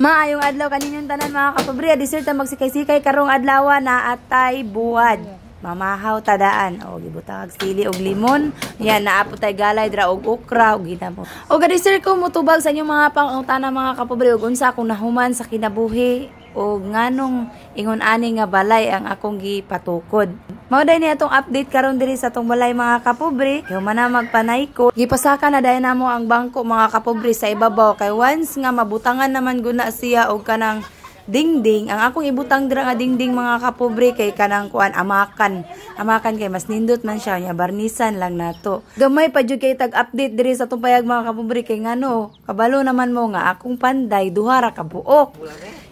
Maayong adlaw kaninyong tanan mga kapobre. Dessert ta magsikay-sikay karong adlaw na atay buwad. Mamahaw tadaan. O gibutag sili og limon. Yan naapo tay galay dra og okra og ginamo. O dessert ko mutubag sa inyong mga pangutana mga kapobre og unsa akong nahuman sa kinabuhi o nganong ingon ani nga balay ang akong gipatukod. Mao day ni atong update karon diri sa atong balay mga kapobre. Kay man na magpanay ko. Gipasaka na dayon namo ang bangko mga kapobre sa ibabaw kay once nga mabutangan naman guna siya og kanang dingding. Ang akong ibutang dira nga dingding mga kapobre kay kanang kuan amakan. Amakan kay mas nindot man siya nya barnisan lang nato. Gamay pa jud kay tag update diri sa atong payag mga kapobre kay ngano kabalo naman mo nga akong panday duha ra ka buok.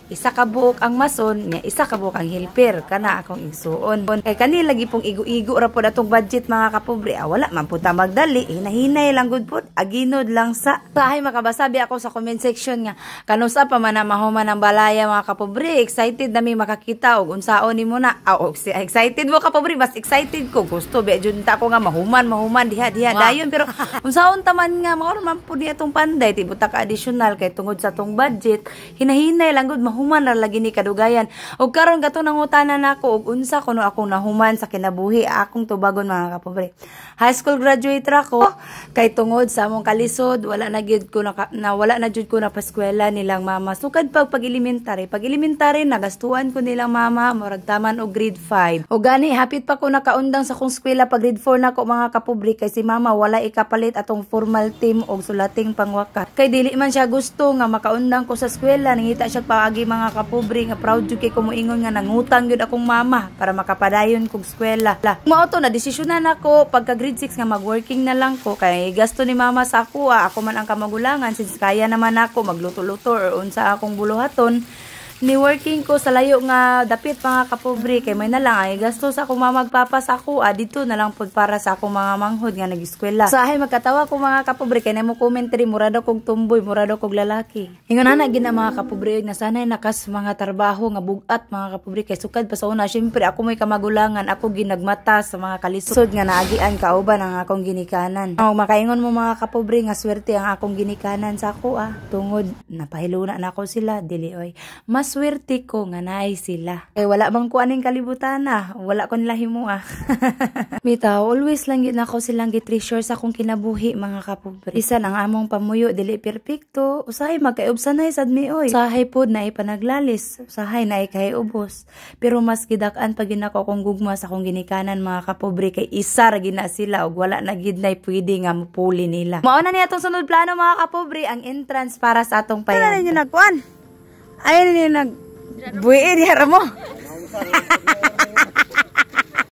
Isa ka buok ang mason, nya isa ka buok ang helper, kana akong igsuon. Kay kani lagi pong igo-igo ra pod atong budget mga kapobre. Wala man pud ta magdali, hinahinay lang gud pod, aginod lang sa. Sahay makabasabi ako sa comment section nga kanusa pa man na mahuman ang balaya mga kapobre. Excited na mi makakita og unsaon nimo na. Excited mo kapobre, mas excited ko. Gusto be jud ta ko nga mahuman diha dayon pero unsaon taman nga mao man pud ni atong panday tibuta ka additional kay tungod sa atong budget. Hinahinay lang gud human ra lagi ni kadugayan. Og karon gato nangutana nako og unsa kuno akong nahuman sa kinabuhi akong tubagon mga kapobre. High school graduate ra ko kay tungod sa among kalisod wala na gyud ko wala na jud ko na paskwela nilang mama. Sukad pag elementary nagastuan ko nilang mama murag taman og grade 5. Og gani hapit pa ko nakaundang sa kong eskwela pag grade 4 nako mga kapobre kay si mama wala ikapalit atong formal team og sulating pangwakat. Kay dili man siya gusto nga makaundang ko sa eskwela nangita siya paagi mga kapobre nga proud jud kay ko moingon nga nangutang jud akong mama para makapadayon kog eskwela. Mao to na desisyonan nako pagka grade 6 nga mag-working na lang ko kay gasto ni mama sa ako ako man ang kamagulangan since kaya naman ako magluto-luto or unsa akong buluhaton. Ni working ko sa layo nga dapit mga kapobre kay may na lang ay gasto sa akong mama magpapas ako dito na lang pud para sa akong mga manghod nga nag-eskwela. Sahay magkatawa ko mga kapobre kay namo commentary murado kog tumboy murado kog lalaki. Ingon ana gid na mga kapobre na sanay nakas mga trabaho nga bugat mga kapobre kay sukad pa sa una syempre ako may kamagulangan ako ginagmata sa mga kalisod nga naagian kauban ang akong ginikanan. Makaingon mo mga kapobre nga swerte ang akong ginikanan sa ako tungod napahiluna na ako sila dili oy. Swerte ko nga naay sila. Eh wala bang kuaning kalibutan wala ko nila himua. Bitaw, always lang gid nako silang gitreasure sa akong kinabuhi mga kapobre. Isa ang among pamuyo dili perpekto, usahay magkaubsanay sad mi oy. Usahay pod na ipanaglalis, usahay na ikaiubos. Pero mas gidak-an pa gid nako kung gugma sa akong ginikanan mga kapobre kay isa ra gid na sila og wala na gid nay pwede nga mapuli nila. Mao na ni atong sunod plano mga kapobre ang entrance para sa atong payan. Ano na nagkuan? Ayun ni nag buwi diha mo.